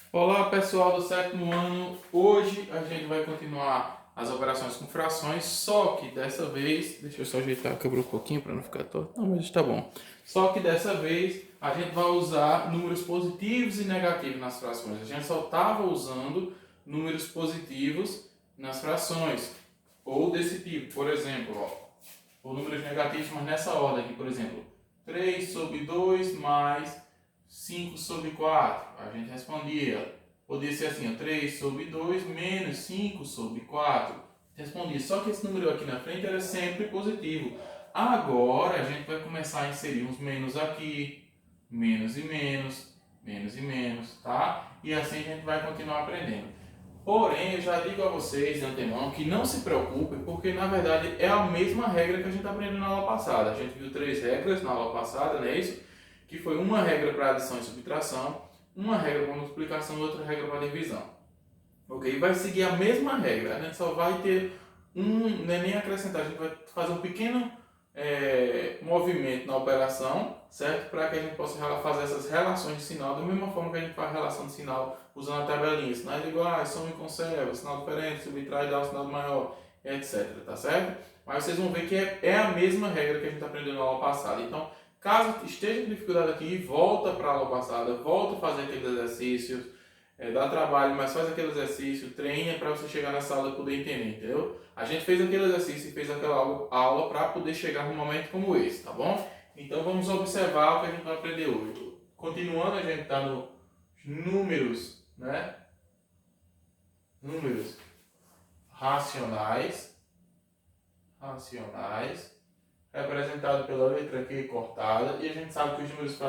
Olá pessoal do sétimo ano, hoje a gente vai continuar as operações com frações, só que dessa vez, deixa eu só ajeitar a câmera um pouquinho para não ficar torto, não, mas está bom. Só que dessa vez a gente vai usar números positivos e negativos nas frações. A gente só estava usando números positivos nas frações, ou desse tipo, por exemplo, ou números negativos, mas nessa ordem aqui, por exemplo, 3 sobre 2 mais 5 sobre 4. A gente respondia, podia ser assim, 3 sobre 2 menos 5 sobre 4. Respondia, só que esse número aqui na frente era sempre positivo. Agora a gente vai começar a inserir uns menos aqui, menos e menos, menos e menos, tá? E assim a gente vai continuar aprendendo. Porém, eu já digo a vocês de antemão que não se preocupem, porque na verdade é a mesma regra que a gente aprendeu na aula passada. A gente viu 3 regras na aula passada, não é isso? Que foi uma regra para adição e subtração, uma regra para multiplicação e outra regra para divisão. Ok? Vai seguir a mesma regra, a gente só vai ter não é nem acrescentar, a gente vai fazer um pequeno movimento na operação, certo? Para que a gente possa fazer essas relações de sinal da mesma forma que a gente faz relação de sinal usando a tabelinha. Sinais iguais, soma e conserva, sinal diferente, subtrai e dá um sinal maior, etc. Tá certo? Mas vocês vão ver que é a mesma regra que a gente aprendeu na aula passada. Então, caso esteja com dificuldade aqui, volta para a aula passada, volta a fazer aqueles exercícios. Dá trabalho, mas faz aquele exercício, treina para você chegar nessa aula e poder entender, entendeu? A gente fez aquele exercício e fez aquela aula para poder chegar num momento como esse, tá bom? Então vamos observar o que a gente vai aprender hoje. Continuando, a gente está no números, né? Números racionais, representado pela letra Q cortada, e a gente sabe que os números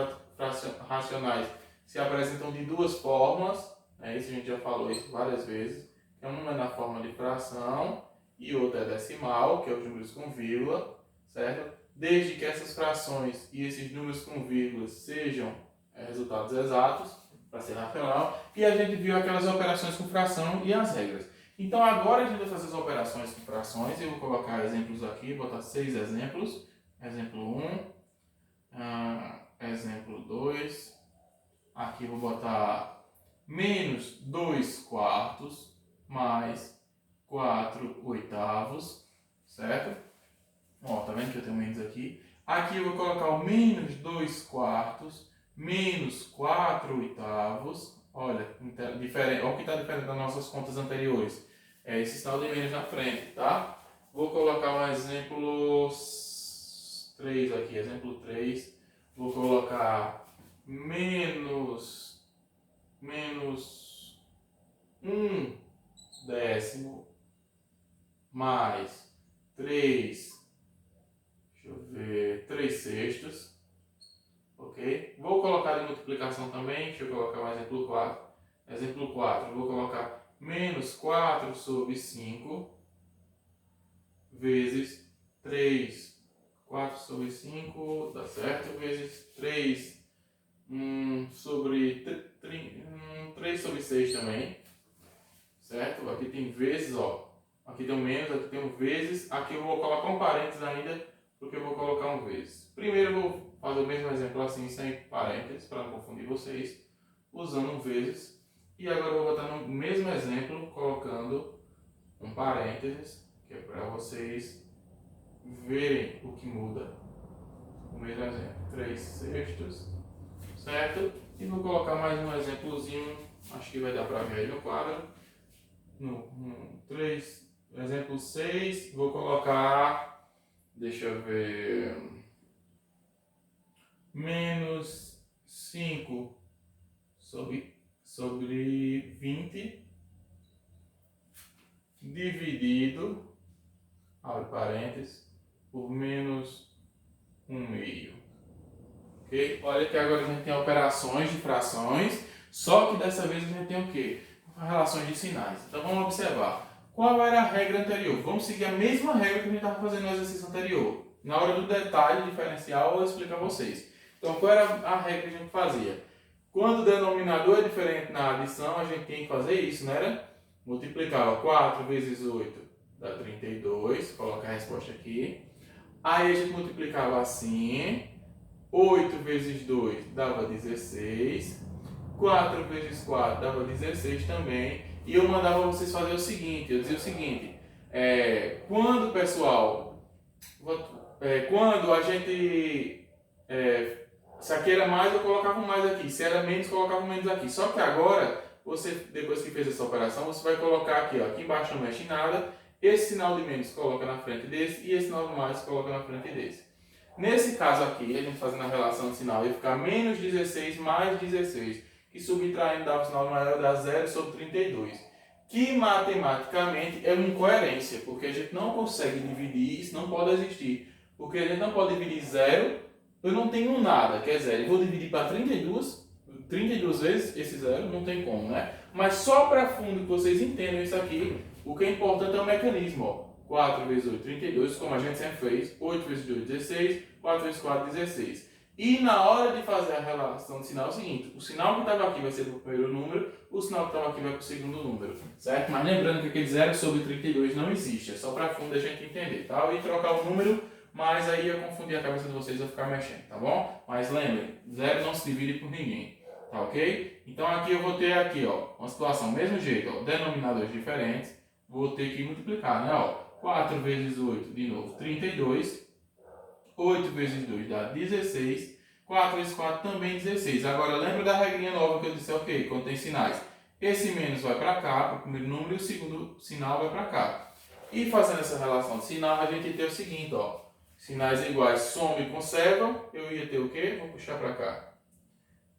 racionais se apresentam de duas formas, isso a gente já falou isso várias vezes. Um é na forma de fração e outro é decimal, que é os números com vírgula, certo? Desde que essas frações e esses números com vírgulas sejam resultados exatos, para ser racional, e a gente viu aquelas operações com fração e as regras. Então agora a gente vai fazer as operações com frações, eu vou colocar exemplos aqui, botar 6 exemplos. Exemplo 1, exemplo 2, aqui eu vou botar menos 2 quartos mais 4 oitavos, certo? Ó, tá vendo que eu tenho menos aqui? Aqui eu vou colocar o menos 2 quartos menos 4 oitavos. Olha, diferente, olha o que está diferente das nossas contas anteriores. É esse sinal de menos na frente, tá? Vou colocar um exemplo 3 aqui, exemplo 3. Vou colocar menos 1 décimo mais 3 sextos, ok? Vou colocar de multiplicação também, deixa eu colocar um exemplo 4. Exemplo 4, vou colocar menos 4 sobre 5 vezes 3. 4 sobre 5, dá certo? Vezes 3 sobre 3 sobre 6 também, certo? Aqui tem vezes, ó. Aqui tem um menos, aqui tem um vezes. Aqui eu vou colocar um parênteses ainda, porque eu vou colocar um vezes. Primeiro eu vou fazer o mesmo exemplo assim, sem parênteses, para não confundir vocês, usando um vezes. E agora eu vou botar no mesmo exemplo, colocando um parênteses, que é para vocês verem o que muda. O mesmo exemplo, 3 sextos, certo? E vou colocar mais um exemplozinho, acho que vai dar para ver aí no quadro. No 3, exemplo 6, vou colocar, deixa eu ver, menos 5 sobre 20, dividido, abre parênteses, por menos 1/2. Ok? Olha que agora a gente tem operações de frações, só que dessa vez a gente tem o quê? Relações de sinais. Então vamos observar. Qual era a regra anterior? Vamos seguir a mesma regra que a gente estava fazendo no exercício anterior. Na hora do detalhe diferencial, eu vou explicar a vocês. Então, qual era a regra que a gente fazia? Quando o denominador é diferente na adição, a gente tem que fazer isso, não era? Multiplicava 4 vezes 8 dá 32. Coloca a resposta aqui. Aí a gente multiplicava assim. 8 vezes 2 dava 16. 4 vezes 4 dava 16 também. E eu mandava vocês fazer o seguinte, eu dizia o seguinte, quando, pessoal, quando a gente, se aqui era mais, eu colocava mais aqui, se era menos, colocava menos aqui. Só que agora, você, depois que fez essa operação, você vai colocar aqui, ó, aqui embaixo não mexe em nada, esse sinal de menos coloca na frente desse e esse sinal de mais coloca na frente desse. Nesse caso aqui, a gente fazendo a relação de sinal, ia ficar menos 16 mais 16, que subtraindo dava o sinal maior, dá 0 sobre 32. Que matematicamente é uma incoerência, porque a gente não consegue dividir, isso não pode existir. Porque a gente não pode dividir 0, eu não tenho nada, que é 0. Eu vou dividir para 32 vezes esse 0, não tem como, né? Mas só para fundo que vocês entendam isso aqui, o que é importante é o mecanismo, ó. 4 vezes 8, 32, como a gente sempre fez. 8 vezes 2, 16. 4 vezes 4, 16. E na hora de fazer a relação de sinal é o seguinte, o sinal que estava aqui vai ser para o primeiro número, o sinal que estava aqui vai para o segundo número, certo? Mas lembrando que aquele 0 sobre 32 não existe, é só para fundo a gente entender, tá? Eu ia trocar o número, mas aí ia confundir a cabeça de vocês e ia ficar mexendo, tá bom? Mas lembrem, 0 não se divide por ninguém, tá ok? Então aqui eu vou ter aqui, ó, uma situação, mesmo jeito, ó, denominadores diferentes, vou ter que multiplicar, né? Ó, 4 vezes 8, de novo, 32. 8 vezes 2 dá 16. 4 vezes 4 também 16. Agora lembra da regrinha nova que eu disse, ok, quando tem sinais. Esse menos vai para cá, para o primeiro número, e o segundo sinal vai para cá. E fazendo essa relação de sinal, a gente tem o seguinte, ó. Sinais iguais somam e conservam. Eu ia ter o quê? Vou puxar para cá.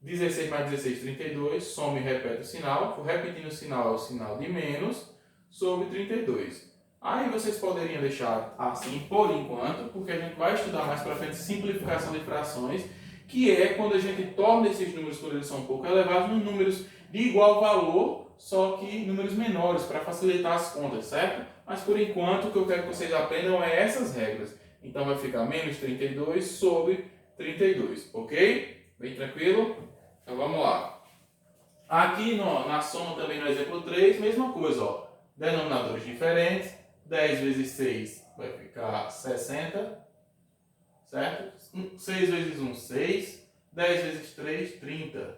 16 mais 16, 32. Soma e repete o sinal. Vou repetindo o sinal, é o sinal de menos, sobre 32. Aí vocês poderiam deixar assim por enquanto, porque a gente vai estudar mais para frente simplificação de frações, que é quando a gente torna esses números, quando eles são um pouco elevados, em números de igual valor, só que números menores, para facilitar as contas, certo? Mas por enquanto o que eu quero que vocês aprendam é essas regras. Então vai ficar menos 32 sobre 32, ok? Bem tranquilo? Então vamos lá. Aqui na soma também no exemplo 3, mesma coisa, ó. Denominadores diferentes. 10 vezes 6 vai ficar 60, certo? 6 vezes 1, 6. 10 vezes 3, 30,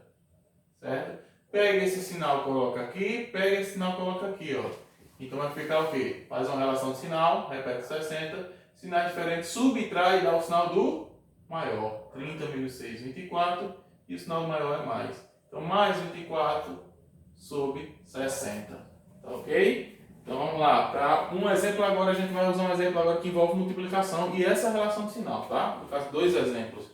certo? Pega esse sinal, coloca aqui, pega esse sinal, coloca aqui, ó. Então vai ficar o quê? Faz uma relação de sinal, repete 60, sinais diferentes, subtrai e dá o sinal do maior. 30 menos 6, 24, e o sinal do maior é mais. Então mais 24 sobre 60, tá ok? Então vamos lá, para um exemplo agora, a gente vai usar um exemplo agora que envolve multiplicação e essa relação de sinal, tá? Vou fazer dois exemplos.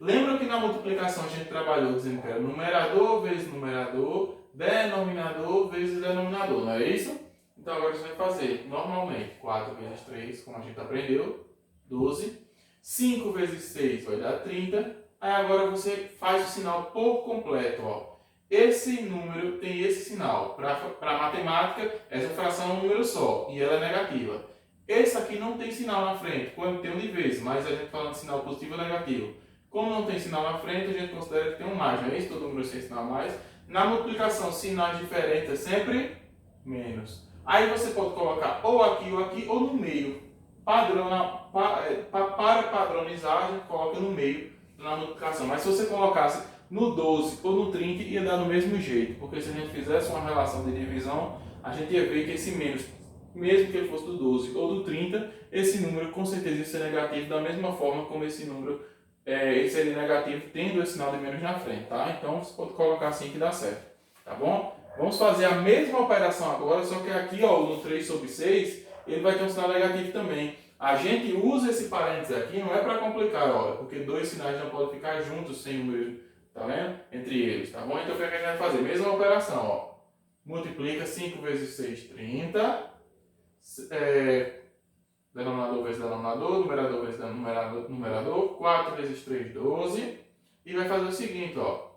Lembra que na multiplicação a gente trabalhou dizendo que era numerador vezes numerador, denominador vezes denominador, não é isso? Então agora a gente vai fazer normalmente 4 vezes 3, como a gente aprendeu, 12. 5 vezes 6 vai dar 30. Aí agora você faz o sinal por completo, ó. Esse número tem esse sinal. Para matemática, essa fração é um número só e ela é negativa. Esse aqui não tem sinal na frente, quando tem um de vezes, mas a gente falando de sinal positivo ou negativo. Como não tem sinal na frente, a gente considera que tem um mais, não é isso? Todo número sem sinal mais. Na multiplicação, sinais diferentes é sempre menos. Aí você pode colocar ou aqui ou no meio. Para padronizar, a gente coloca no meio na multiplicação. Mas se você colocasse no 12 ou no 30, ia dar do mesmo jeito. Porque se a gente fizesse uma relação de divisão, a gente ia ver que esse menos, mesmo que ele fosse do 12 ou do 30, esse número com certeza ia ser negativo da mesma forma como esse número ele seria negativo tendo esse sinal de menos na frente, tá? Então você pode colocar assim que dá certo, tá bom? Vamos fazer a mesma operação agora, só que aqui, ó, no 3 sobre 6, ele vai ter um sinal negativo também. A gente usa esse parênteses aqui, não é para complicar, olha, porque dois sinais não podem ficar juntos sem número, tá vendo? Entre eles, tá bom? Então o que a gente vai fazer? Mesma operação, ó. Multiplica 5 vezes 6, 30. Denominador vezes denominador, numerador vezes numerador, 4 vezes 3, 12. E vai fazer o seguinte, ó.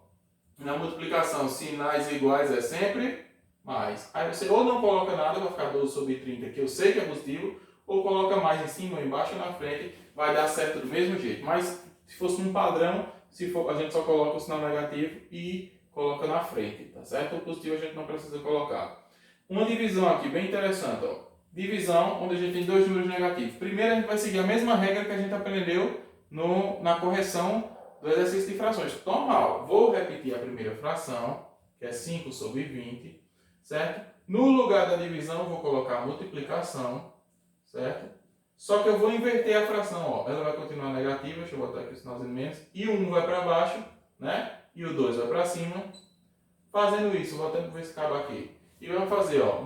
Na multiplicação, sinais iguais é sempre mais. Aí você ou não coloca nada, vai ficar 12 sobre 30, que eu sei que é positivo, ou coloca mais em cima, ou embaixo ou na frente, vai dar certo do mesmo jeito. Mas se fosse um padrão, a gente só coloca o sinal negativo e coloca na frente, tá certo? O positivo a gente não precisa colocar. Uma divisão aqui bem interessante, ó. Divisão, onde a gente tem dois números negativos. Primeiro a gente vai seguir a mesma regra que a gente aprendeu na correção do exercício de frações. Normal. Vou repetir a primeira fração, que é 5 sobre 20, certo? No lugar da divisão, vou colocar a multiplicação, certo? Só que eu vou inverter a fração, ó. Ela vai continuar negativa, deixa eu botar aqui o sinalzinho menos. E o 1 vai para baixo, né? E o 2 vai para cima. Fazendo isso, vou até ver se cabe aqui. E vamos fazer, ó,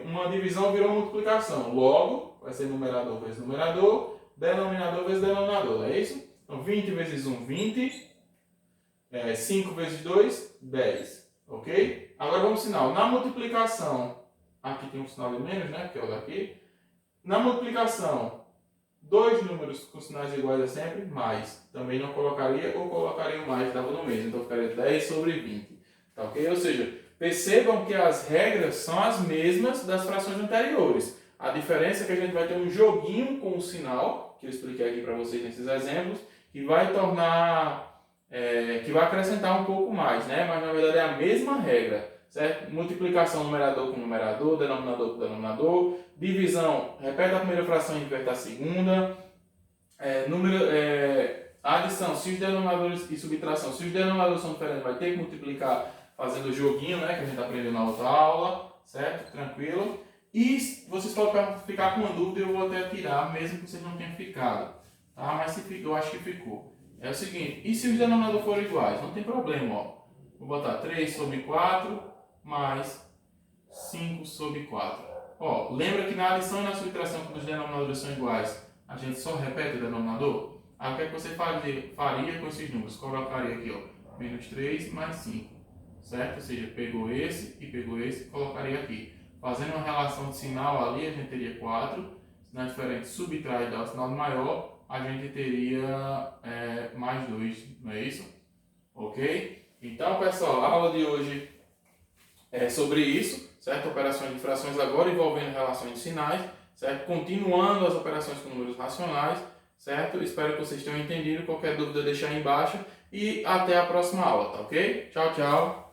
uma divisão virou multiplicação. Logo, vai ser numerador vezes numerador, denominador vezes denominador, é isso? Então, 20 vezes 1, 20. 5 vezes 2, 10. Ok? Agora vamos sinal. Na multiplicação, aqui tem um sinal de menos, né? Que é o daqui. Na multiplicação, dois números com sinais iguais é sempre mais. Também não colocaria ou colocaria o mais, dava no mesmo. Então ficaria 10 sobre 20. Tá ok? Ou seja, percebam que as regras são as mesmas das frações anteriores. A diferença é que a gente vai ter um joguinho com o sinal, que eu expliquei aqui para vocês nesses exemplos, que vai tornar, que vai acrescentar um pouco mais, né? Mas na verdade é a mesma regra, certo? Multiplicação numerador com numerador, denominador com denominador, divisão, repete a primeira fração e inverte a segunda, adição, se os denominadores e subtração, se os denominadores são diferentes, vai ter que multiplicar fazendo o joguinho, né? Que a gente aprendeu na outra aula, certo? Tranquilo? E vocês podem ficar com uma dúvida, eu vou até tirar, mesmo que vocês não tenham ficado. Tá? Mas se ficou, eu acho que ficou. É o seguinte, e se os denominadores forem iguais? Não tem problema, ó. Vou botar 3 sobre 4 mais 5 sobre 4. Ó, lembra que na adição e na subtração, quando os denominadores são iguais, a gente só repete o denominador? Aí o que é que você faria com esses números? Colocaria aqui, ó, menos 3 mais 5. Certo? Ou seja, pegou esse e colocaria aqui. Fazendo uma relação de sinal ali, a gente teria 4. Sinal diferente, subtrai e dá o sinal maior, a gente teria mais 2, não é isso? Ok? Então, pessoal, a aula de hoje é sobre isso, certo? Operações de frações agora envolvendo relações de sinais, certo? Continuando as operações com números racionais, certo? Espero que vocês tenham entendido. Qualquer dúvida, deixa aí embaixo. E até a próxima aula, tá ok? Tchau, tchau!